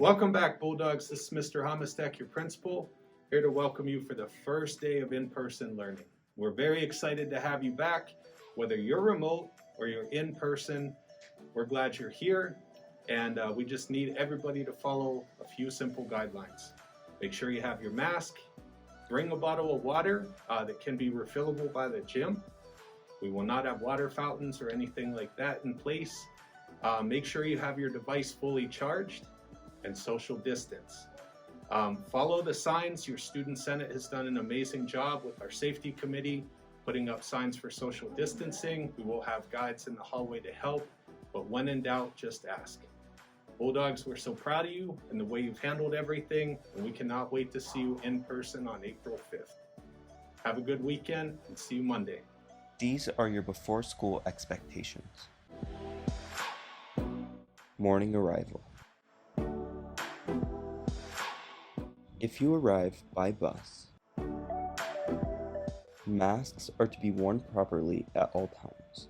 Welcome back, Bulldogs. This is Mr. Hamastek, your principal, here to welcome you for the first day of in-person learning. We're very excited to have you back. Whether you're remote or you're in person, we're glad you're here, and we just need everybody to follow a few simple guidelines. Make sure you have your mask. Bring a bottle of water that can be refillable by the gym. We will not have water fountains or anything like that in place. Make sure you have your device fully charged and social distance. Follow the signs. Your student senate has done an amazing job with our safety committee, putting up signs for social distancing. We will have guides in the hallway to help, but when in doubt, just ask. Bulldogs, we're so proud of you and the way you've handled everything, and we cannot wait to see you in person on April 5th. Have a good weekend and see you Monday. These are your before school expectations. Morning arrival. If you arrive by bus, masks are to be worn properly at all times.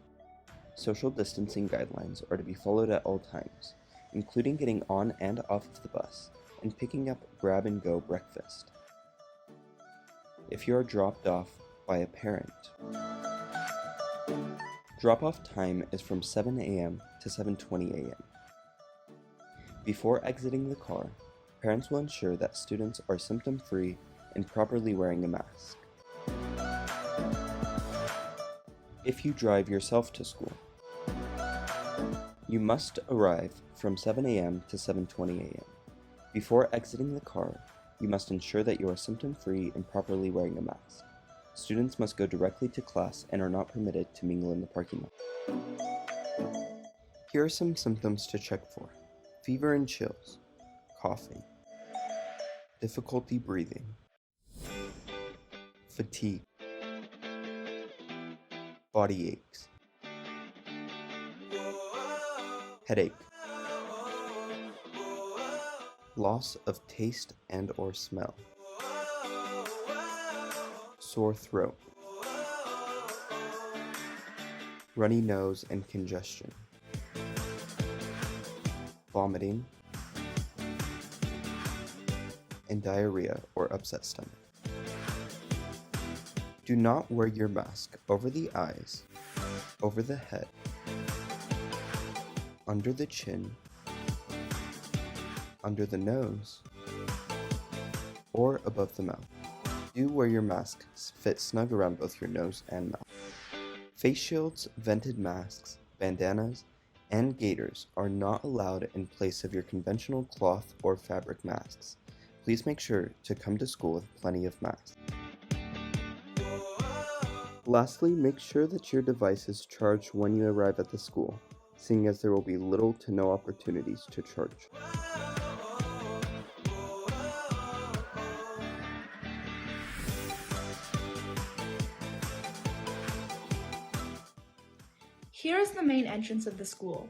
Social distancing guidelines are to be followed at all times, including getting on and off of the bus and picking up grab-and-go breakfast. If you are dropped off by a parent, drop-off time is from 7 a.m. to 7:20 a.m. Before exiting the car, parents will ensure that students are symptom-free and properly wearing a mask. If you drive yourself to school, you must arrive from 7 a.m. to 7:20 a.m. Before exiting the car, you must ensure that you are symptom-free and properly wearing a mask. Students must go directly to class and are not permitted to mingle in the parking lot. Here are some symptoms to check for: fever and chills, coughing, difficulty breathing, fatigue, body aches, headache, loss of taste and/or smell, sore throat, runny nose and congestion, vomiting, and diarrhea or upset stomach. Do not wear your mask over the eyes, over the head, under the chin, under the nose, or above the mouth. Do wear your mask fit snug around both your nose and mouth. Face shields, vented masks, bandanas, and gaiters are not allowed in place of your conventional cloth or fabric masks. Please make sure to come to school with plenty of masks. Lastly, make sure that your device is charged when you arrive at the school, seeing as there will be little to no opportunities to charge. Here is the main entrance of the school.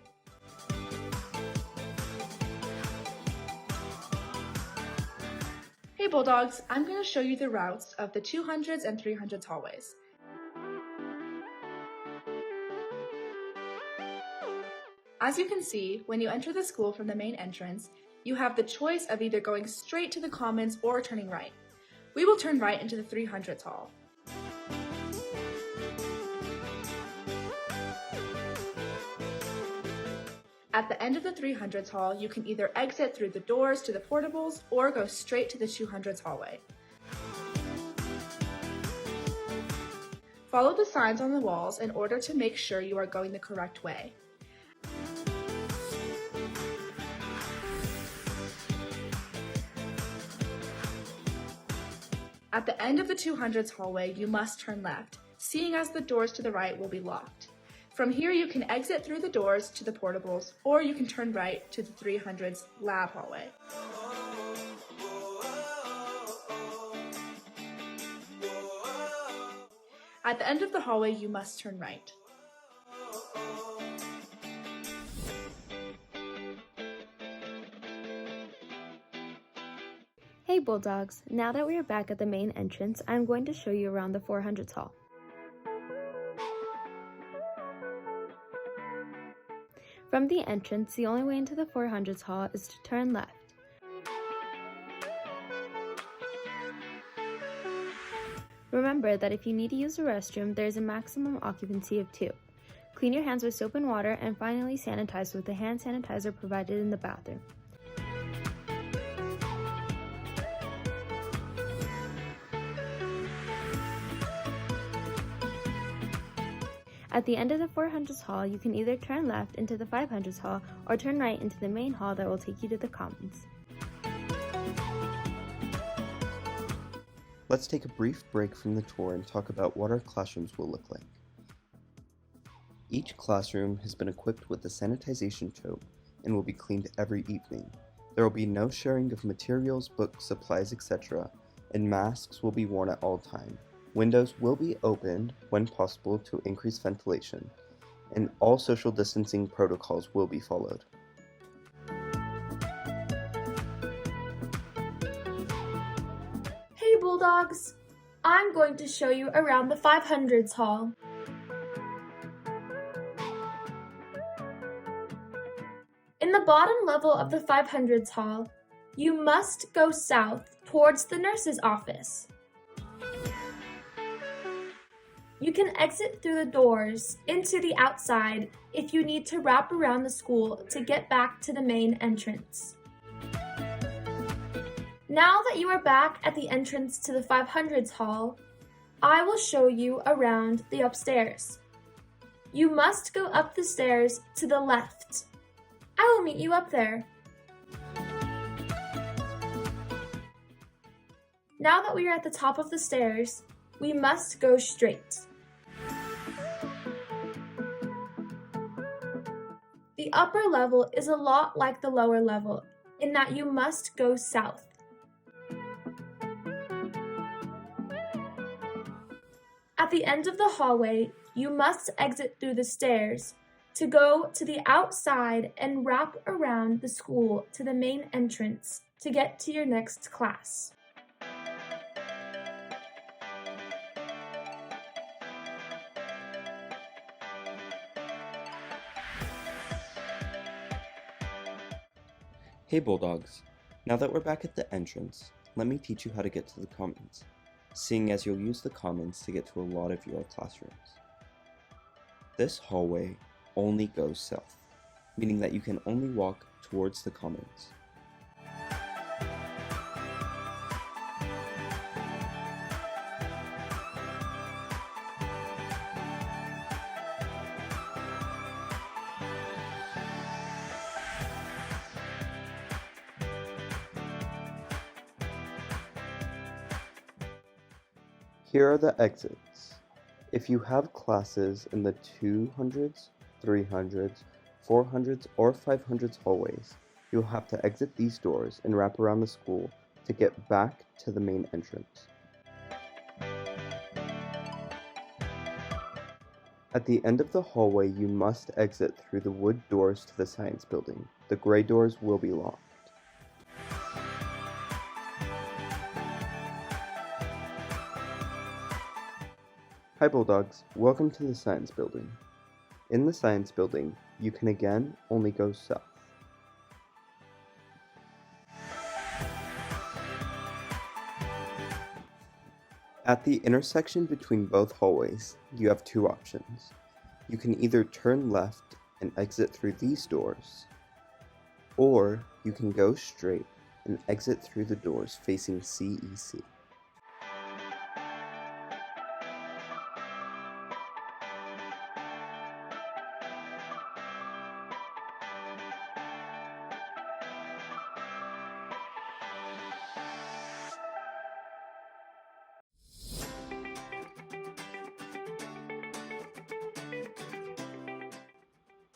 Hey Bulldogs, I'm going to show you the routes of the 200s and 300s hallways. As you can see, when you enter the school from the main entrance, you have the choice of either going straight to the commons or turning right. We will turn right into the 300s hall. At the end of the 300s hall, you can either exit through the doors to the portables or go straight to the 200s hallway. Follow the signs on the walls in order to make sure you are going the correct way. At the end of the 200s hallway, you must turn left, seeing as the doors to the right will be locked. From here, you can exit through the doors to the portables, or you can turn right to the 300s lab hallway. At the end of the hallway, you must turn right. Hey Bulldogs, now that we are back at the main entrance, I'm going to show you around the 400s hall. From the entrance, the only way into the 400s hall is to turn left. Remember that if you need to use the restroom, there is a maximum occupancy of 2. Clean your hands with soap and water, and finally sanitize with the hand sanitizer provided in the bathroom. At the end of the 400s hall, you can either turn left into the 500s hall or turn right into the main hall that will take you to the commons. Let's take a brief break from the tour and talk about what our classrooms will look like. Each classroom has been equipped with a sanitization tote and will be cleaned every evening. There will be no sharing of materials, books, supplies, etc., and masks will be worn at all times. Windows will be opened when possible to increase ventilation, and all social distancing protocols will be followed. Hey Bulldogs! I'm going to show you around the 500s hall. In the bottom level of the 500s hall, you must go south towards the nurse's office. You can exit through the doors into the outside if you need to wrap around the school to get back to the main entrance. Now that you are back at the entrance to the 500s hall, I will show you around the upstairs. You must go up the stairs to the left. I will meet you up there. Now that we are at the top of the stairs, we must go straight. The upper level is a lot like the lower level in that you must go south. At the end of the hallway, you must exit through the stairs to go to the outside and wrap around the school to the main entrance to get to your next class. Hey Bulldogs, now that we're back at the entrance, let me teach you how to get to the commons, seeing as you'll use the commons to get to a lot of your classrooms. This hallway only goes south, meaning that you can only walk towards the commons. Here are the exits. If you have classes in the 200s, 300s, 400s, or 500s hallways, you'll have to exit these doors and wrap around the school to get back to the main entrance. At the end of the hallway, you must exit through the wood doors to the science building. The gray doors will be locked. Hi Bulldogs, welcome to the science building. In the science building, you can again only go south. At the intersection between both hallways, you have two options. You can either turn left and exit through these doors, or you can go straight and exit through the doors facing CEC.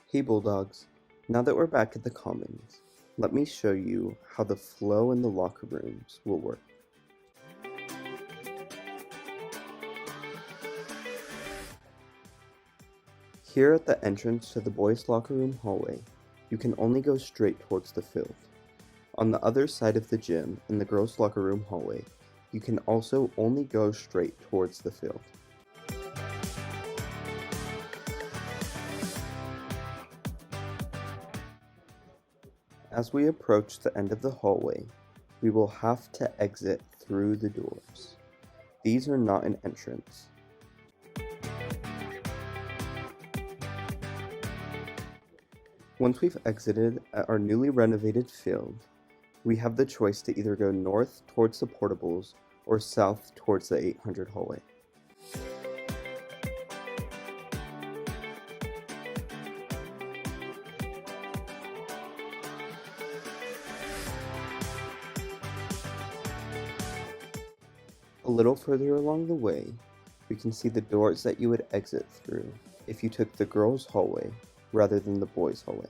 Hey Bulldogs, now that we're back at the commons, let me show you how the flow in the locker rooms will work. Here at the entrance to the boys' locker room hallway, you can only go straight towards the field. On the other side of the gym, in the girls' locker room hallway, you can also only go straight towards the field. As we approach the end of the hallway, we will have to exit through the doors. These are not an entrance. Once we've exited at our newly renovated field, we have the choice to either go north towards the portables or south towards the 800 hallway. A little further along the way, we can see the doors that you would exit through if you took the girls' hallway rather than the boys' hallway.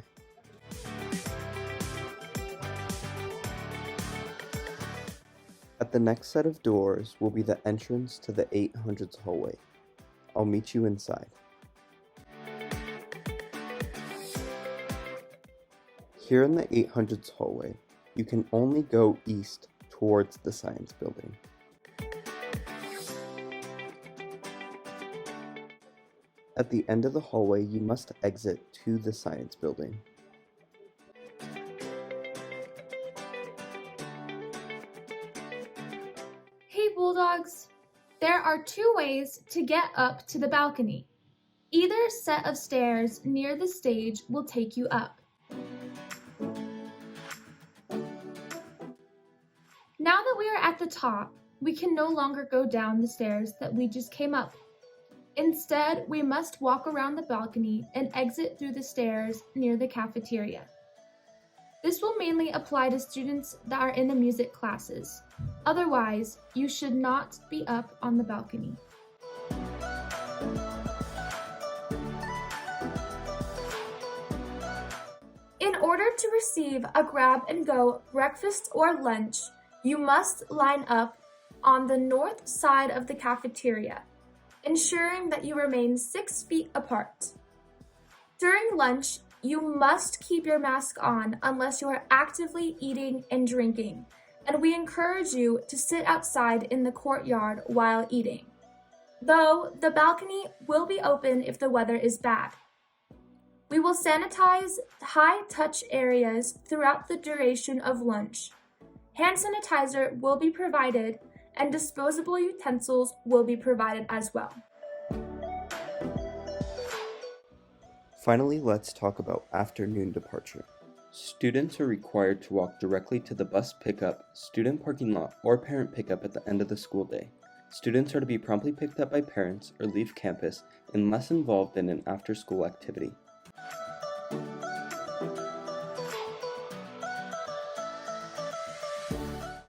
At the next set of doors will be the entrance to the 800s hallway. I'll meet you inside. Here in the 800s hallway, you can only go east towards the science building. At the end of the hallway, you must exit to the science building. Hey Bulldogs, there are two ways to get up to the balcony. Either set of stairs near the stage will take you up. Now that we are at the top, we can no longer go down the stairs that we just came up. Instead, we must walk around the balcony and exit through the stairs near the cafeteria. This will mainly apply to students that are in the music classes. Otherwise, you should not be up on the balcony. In order to receive a grab-and-go breakfast or lunch, you must line up on the north side of the cafeteria, ensuring that you remain 6 feet apart. During lunch, you must keep your mask on unless you are actively eating and drinking, and we encourage you to sit outside in the courtyard while eating. Though the balcony will be open if the weather is bad. We will sanitize high-touch areas throughout the duration of lunch. Hand sanitizer will be provided, and disposable utensils will be provided as well. Finally, let's talk about afternoon departure. Students are required to walk directly to the bus pickup, student parking lot, or parent pickup at the end of the school day. Students are to be promptly picked up by parents or leave campus unless involved in an after-school activity.